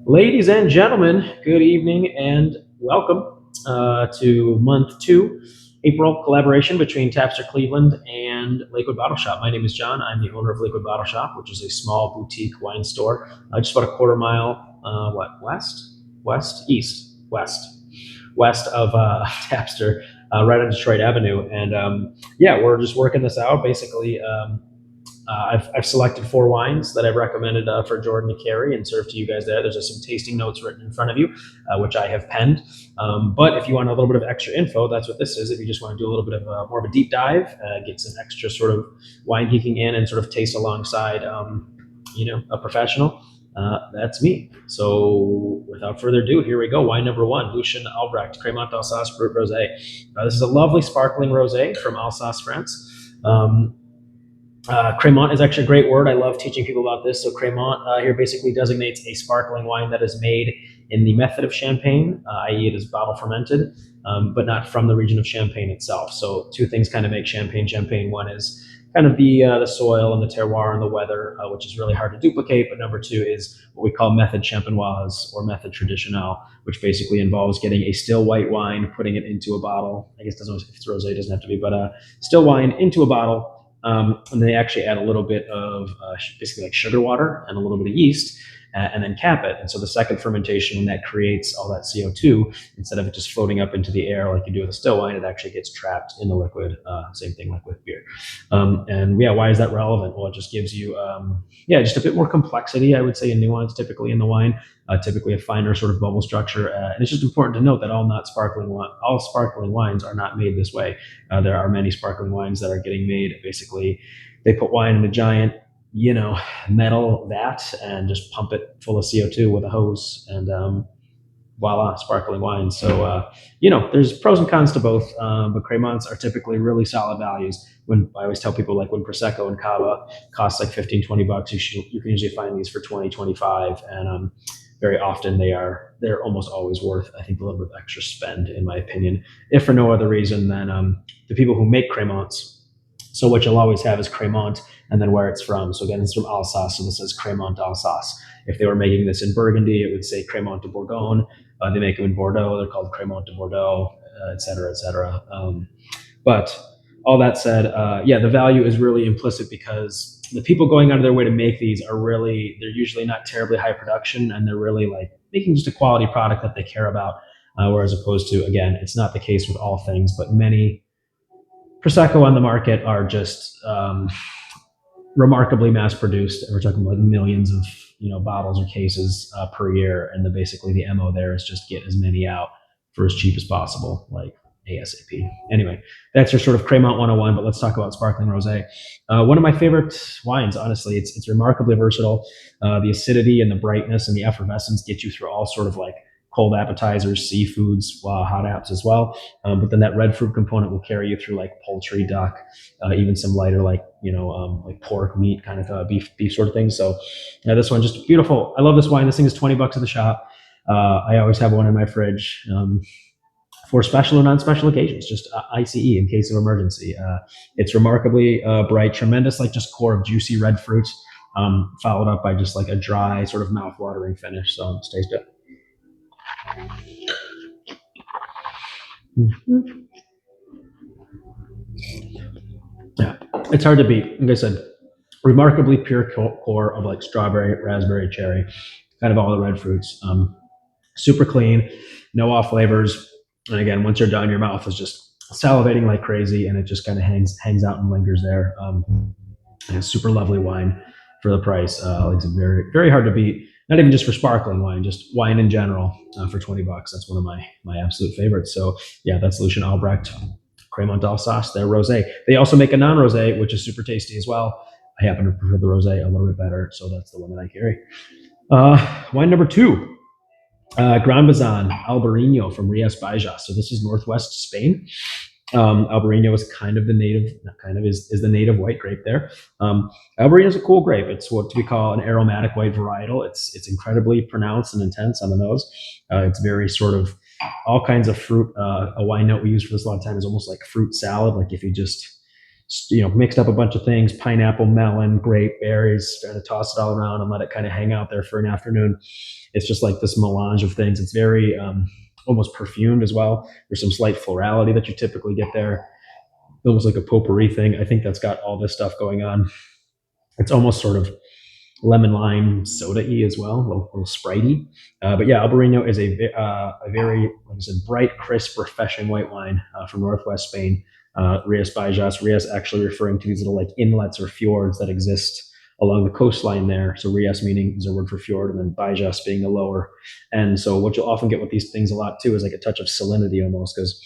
Ladies and gentlemen, good evening and welcome to month two, April collaboration between Tapster Cleveland and Lakewood Bottle Shop. My name is John. I'm the owner of Lakewood Bottle Shop, which is a small boutique wine store just about a quarter mile, west of Tapster, right on Detroit Avenue. And yeah, we're just working this out. Basically, I've selected four wines that I've recommended for Jordan to carry and serve to you guys there. There's just some tasting notes written in front of you, which I have penned. But if you want a little bit of extra info, that's what this is. If you just want to do a little bit of more of a deep dive, get some extra sort of wine geeking in and sort of taste alongside, a professional, that's me. So without further ado, here we go. Wine number one, Lucien Albrecht Cremant d'Alsace Brut Rose. This is a lovely sparkling rosé from Alsace, France. Cremant is actually a great word. I love teaching people about this. So Cremant here basically designates a sparkling wine that is made in the method of Champagne, i.e. it is bottle fermented, but not from the region of Champagne itself. So two things kind of make Champagne Champagne. One is kind of the soil and the terroir and the weather, which is really hard to duplicate. But number two is what we call method champenoise or method traditionnelle, which basically involves getting a still white wine, putting it into a bottle. I guess doesn't if it's rosé, it doesn't have to be, but still wine into a bottle, and they actually add a little bit of basically like sugar water and a little bit of yeast, and then cap it. And so the second fermentation, when that creates all that CO2, instead of it just floating up into the air like you do with a still wine, it actually gets trapped in the liquid. Same thing like with beer. And yeah, why is that relevant? Well, it just gives you, just a bit more complexity, I would say, and nuance typically in the wine. Typically a finer sort of bubble structure, and it's just important to note that all sparkling wines are not made this way. There are many sparkling wines that are getting made. Basically, they put wine in a giant, metal vat and just pump it full of CO2 with a hose, and voila, sparkling wine. So, there's pros and cons to both, but Cremants are typically really solid values. When I always tell people, like when Prosecco and Cava cost like 15, $20, you can usually find these for 20, 25, and very often they're almost always worth, I think, a little bit of extra spend, in my opinion, if for no other reason than the people who make Cremants. So what you'll always have is Cremant and then where it's from. So again, it's from Alsace, so this says Cremant d'Alsace. If they were making this in Burgundy, it would say Cremant de Bourgogne. They make them in Bordeaux, they're called Cremant de Bordeaux, et cetera, et cetera. But all that said, the value is really implicit because the people going out of their way to make these they're usually not terribly high production, and they're really like making just a quality product that they care about. Whereas opposed to, again, it's not the case with all things, but many Prosecco on the market are just remarkably mass produced. We're talking like millions of bottles or cases per year, and basically the mo there is just get as many out for as cheap as possible, like ASAP. Anyway, that's your sort of Cremant 101. But let's talk about sparkling rosé. One of my favorite wines, honestly. It's remarkably versatile. The acidity and the brightness and the effervescence get you through all sort of like cold appetizers, seafoods, hot apps as well. But then that red fruit component will carry you through like poultry, duck, even some lighter like pork, meat, kind of beef sort of things. So this one just beautiful. I love this wine. This thing is $20 at the shop. I always have one in my fridge. For special or non-special occasions, just ICE in case of emergency. It's remarkably bright, tremendous, like just core of juicy red fruit, followed up by just like a dry, sort of mouth-watering finish. So let's taste it. Mhm. Yeah, it's hard to beat. Like I said, remarkably pure core of like strawberry, raspberry, cherry, kind of all the red fruits. Super clean, no off flavors. And again, once you're done, your mouth is just salivating like crazy, and it just kind of hangs out and lingers there. And a super lovely wine for the price. Like it's very very hard to beat. Not even just for sparkling wine, just wine in general for $20. That's one of my absolute favorites. So yeah, that's Lucien Albrecht Cremant d'Alsace. They're rosé. They also make a non-rosé, which is super tasty as well. I happen to prefer the rosé a little bit better, so that's the one that I carry. Wine number two, Granbazan Albarino from Rias Baixas. So this is northwest Spain. Albarino is kind of the native, not kind of is the native white grape there. Albarino is a cool grape. It's what we call an aromatic white varietal. It's incredibly pronounced and intense on the nose. It's very sort of all kinds of fruit. A wine note we use for this a lot of time is almost like fruit salad. Like if you just mixed up a bunch of things: pineapple, melon, grape, berries, kind of toss it all around and let it kind of hang out there for an afternoon. It's just like this melange of things. It's very almost perfumed as well. There's some slight florality that you typically get there, almost like a potpourri thing. I think that's got all this stuff going on. It's almost sort of lemon lime soda-y as well, a little spritey. But yeah, Albarino is a very, like I said, bright, crisp, refreshing white wine from northwest Spain. Rias Baixas, Rias actually referring to these little like inlets or fjords that exist along the coastline there. So Rias meaning is a word for fjord, and then Baixas being the lower. And so what you'll often get with these things a lot too is like a touch of salinity almost, because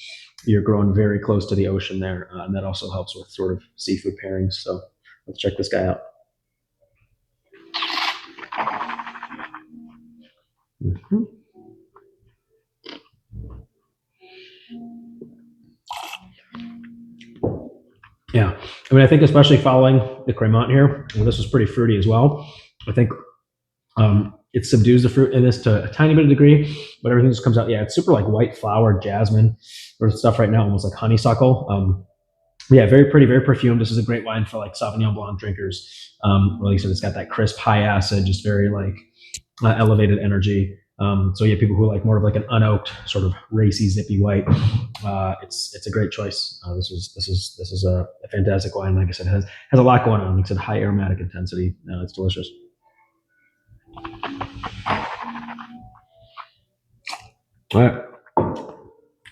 you're growing very close to the ocean there, and that also helps with sort of seafood pairings. So let's check this guy out. Mm-hmm. Yeah, I mean, I think especially following the Cremant here, and this was pretty fruity as well. I think it subdues the fruit in this to a tiny bit of degree, but everything just comes out. Yeah, it's super like white flower, jasmine, or stuff right now, almost like honeysuckle. Yeah, very pretty, very perfumed. This is a great wine for like Sauvignon Blanc drinkers. Like I said, it's got that crisp, high acid, just very like elevated energy. So yeah, people who like more of like an unoaked, sort of racy, zippy white, it's a great choice. This is a fantastic wine. Like I said, has a lot going on. Like I said, high aromatic intensity. It's delicious. All right.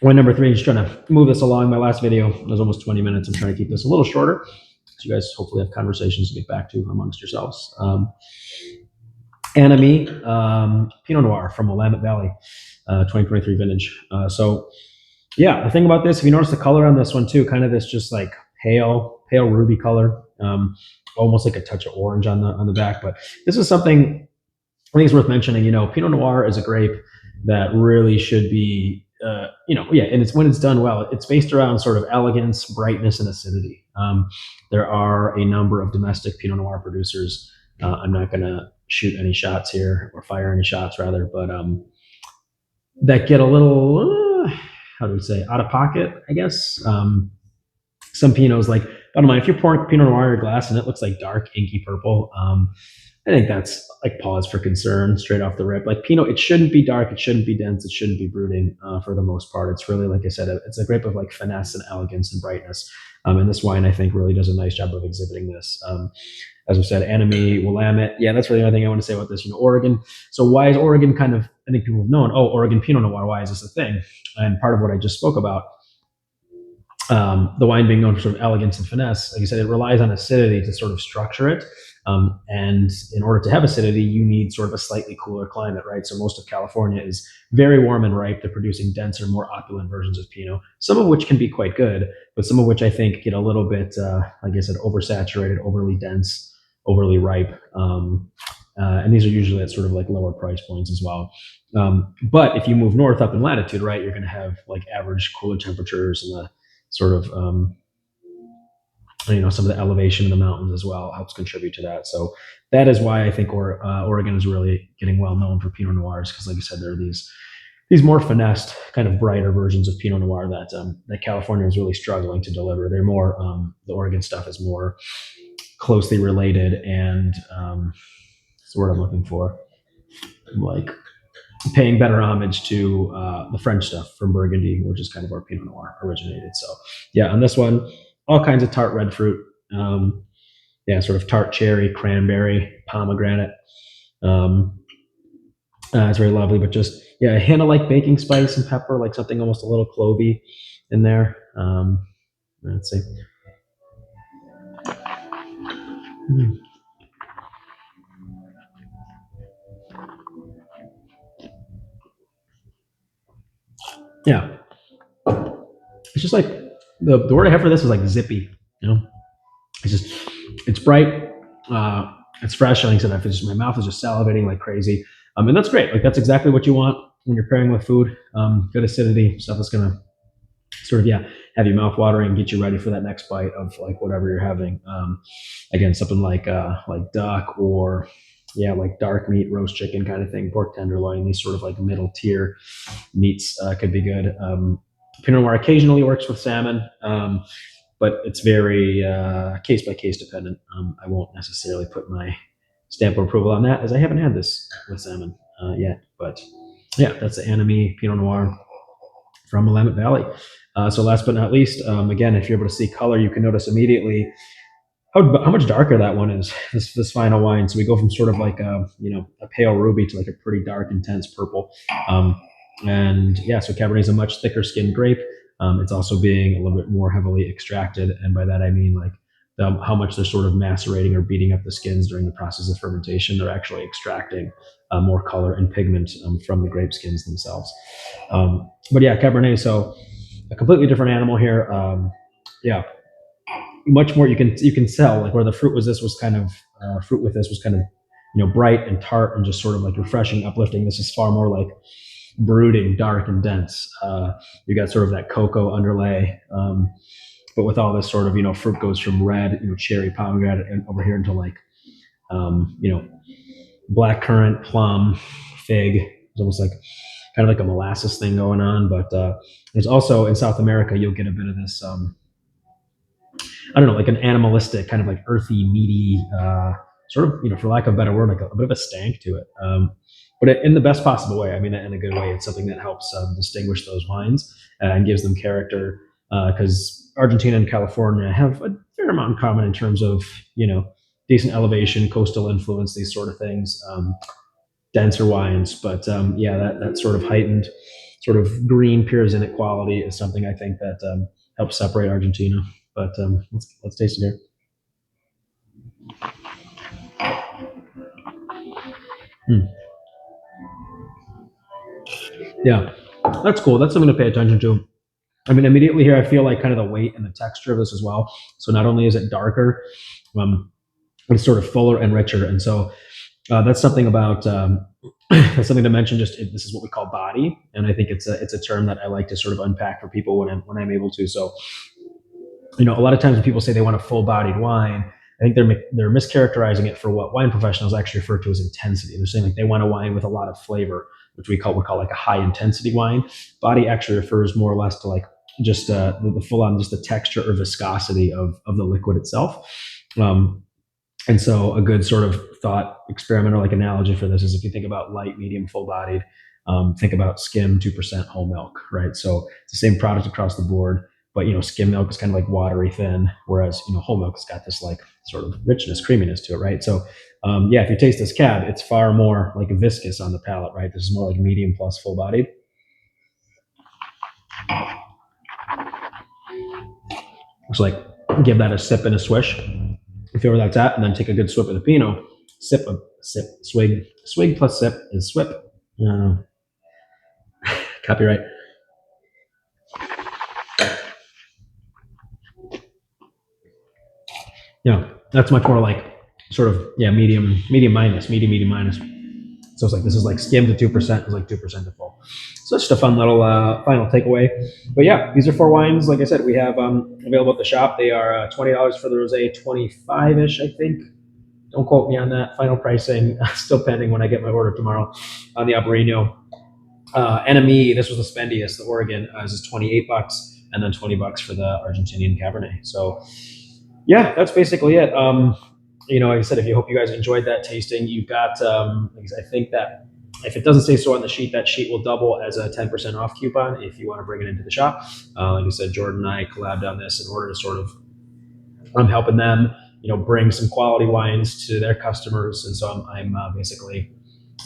Wine number 3, just trying to move this along. My last video was almost 20 minutes. I'm trying to keep this a little shorter, so you guys hopefully have conversations to get back to amongst yourselves. Amie Pinot Noir from Willamette Valley, 2023 vintage. So yeah, the thing about this, if you notice the color on this one too, kind of this just like pale ruby color, almost like a touch of orange on the back. But this is something I think it's worth mentioning. Pinot Noir is a grape that really should be, and it's when it's done well, it's based around sort of elegance, brightness, and acidity. There are a number of domestic Pinot Noir producers. I'm not going to shoot any shots here, or fire any shots rather, but that get a little, how do we say, out of pocket, I guess. Some Pinots, like, I don't mind if you're pouring Pinot Noir in your glass and it looks like dark, inky purple. I think that's like pause for concern straight off the rip. Like Pinot, it shouldn't be dark, it shouldn't be dense, it shouldn't be brooding for the most part. It's really, like I said, it's a grape of like finesse and elegance and brightness. And this wine, I think, really does a nice job of exhibiting this. As we said, Amie, Willamette. Yeah, that's really the only thing I want to say about this. Oregon. So why is Oregon kind of, I think people have known, Oregon Pinot Noir, why is this a thing? And part of what I just spoke about, the wine being known for sort of elegance and finesse, like I said, it relies on acidity to sort of structure it. And in order to have acidity, you need sort of a slightly cooler climate, right? So most of California is very warm and ripe. They're producing denser, more opulent versions of Pinot, some of which can be quite good, but some of which I think get a little bit, like I said, oversaturated, overly dense, overly ripe. And these are usually at sort of like lower price points as well. But if you move north up in latitude, right, you're going to have like average cooler temperatures and the sort of, some of the elevation in the mountains as well helps contribute to that. So that is why I think Oregon is really getting well known for Pinot Noirs, because, like I said, there are these more finessed, kind of brighter versions of Pinot Noir that California is really struggling to deliver. They're more, the Oregon stuff is more closely related, and that's the word I'm looking for, like paying better homage to the French stuff from Burgundy, which is kind of where Pinot Noir originated. So yeah, on this one, all kinds of tart red fruit. Sort of tart cherry, cranberry, pomegranate. It's very lovely, but just, a hint of like baking spice and pepper, like something almost a little clovey in there. Let's see. Yeah. It's just like, the word I have for this is like zippy, it's bright, it's fresh. Like I said, my mouth is just salivating like crazy. And that's great. Like that's exactly what you want when you're pairing with food. Good acidity, stuff that's gonna sort of, have your mouth watering and get you ready for that next bite of like whatever you're having. Again, something like duck, or like dark meat, roast chicken kind of thing, pork tenderloin, these sort of like middle tier meats could be good. Pinot Noir occasionally works with salmon. but it's very case by case dependent. I won't necessarily put my stamp of approval on that, as I haven't had this with salmon yet. But yeah, that's the Amie Pinot Noir from Willamette Valley. So last but not least, again, if you're able to see color, you can notice immediately how much darker that one is. This final wine. So we go from sort of like a pale ruby to like a pretty dark, intense purple. Um, and yeah, so Cabernet is a much thicker skinned grape. It's also being a little bit more heavily extracted, and by that I mean like how much they're sort of macerating or beating up the skins during the process of fermentation. They're actually extracting more color and pigment from the grape skins themselves. But yeah, Cabernet. So a completely different animal here. Yeah, much more you can sell like where the fruit was this was kind of fruit with this was kind of bright and tart and just sort of like refreshing, uplifting. This is far more like brooding, dark and dense. You got sort of that cocoa underlay, but with all this sort of fruit goes from red, cherry, pomegranate, and over here into like um, you know black currant, plum, fig. It's almost like kind of like a molasses thing going on. But there's also in South America you'll get a bit of this. I don't know, like an animalistic, kind of like earthy, meaty, sort of, for lack of a better word, like a bit of a stank to it. But in the best possible way. I mean, in a good way. It's something that helps distinguish those wines and gives them character. Because Argentina and California have a fair amount in common in terms of, decent elevation, coastal influence, these sort of things, denser wines. But yeah, that sort of heightened, sort of green pyrazinic quality is something I think that helps separate Argentina. But let's taste it here. Hmm. Yeah, that's cool. That's something to pay attention to. I mean, immediately here, I feel like kind of the weight and the texture of this as well. So not only is it darker, um, it's sort of fuller and richer. And so that's something about that's something to mention. Just this is what we call body, and I think it's a term that I like to sort of unpack for people when I'm able to. So a lot of times when people say they want a full-bodied wine, I think they're mischaracterizing it for what wine professionals actually refer to as intensity. They're saying like they want a wine with a lot of flavor, which we call like a high intensity wine. Body actually refers more or less to like just the full on just the texture or viscosity of the liquid itself. Um, and so a good sort of thought experiment or like analogy for this is if you think about light, medium, full bodied, think about skim 2% whole milk, right? So it's the same product across the board, but skim milk is kind of like watery thin, whereas whole milk has got this like sort of richness, creaminess to it, right? So yeah, if you taste this cab, it's far more like viscous on the palate, right? This is more like medium plus full bodied. It's like give that a sip and a swish. You feel where that's at, and then take a good swip of the Pinot. Sip, swig plus sip is swip. Uh, Copyright. That's much more like sort of medium minus. So it's like this is like skim to 2%, is like 2% to full. So it's just a fun little final takeaway. But yeah, these are four wines. Like I said, we have available at the shop. They are $20 for the rosé, 25 ish, I think. Don't quote me on that. Final pricing still pending when I get my order tomorrow on the Albarino. Enemy, this was the spendiest. The Oregon this is $28, and then $20 for the Argentinian Cabernet. So yeah, that's basically it. Like I said, if you hope you guys enjoyed that tasting, you've got. I think that if it doesn't say so on the sheet, that sheet will double as a 10% off coupon if you want to bring it into the shop. Like I said, Jordan and I collabed on this in order to sort of I'm helping them, bring some quality wines to their customers, and so I'm basically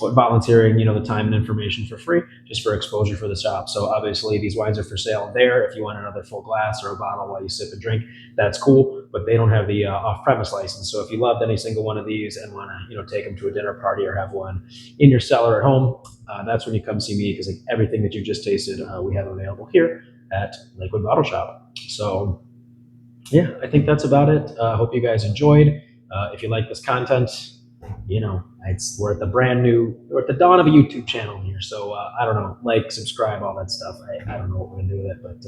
volunteering, the time and information for free, just for exposure for the shop. So obviously, these wines are for sale there. If you want another full glass or a bottle while you sip and drink, that's cool. But they don't have the off-premise license. So if you loved any single one of these and want to, take them to a dinner party or have one in your cellar at home, that's when you come see me, because like everything that you just tasted, we have available here at Lakewood Bottle Shop. So yeah, I think that's about it. Hope you guys enjoyed. If you like this content, we're at we're at the dawn of a YouTube channel here. So I don't know, like, subscribe, all that stuff. I don't know what we're gonna do with it, but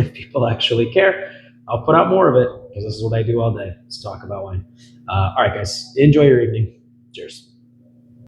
if people actually care, I'll put out more of it, because this is what I do all day. Let's talk about wine. All right, guys, enjoy your evening. Cheers.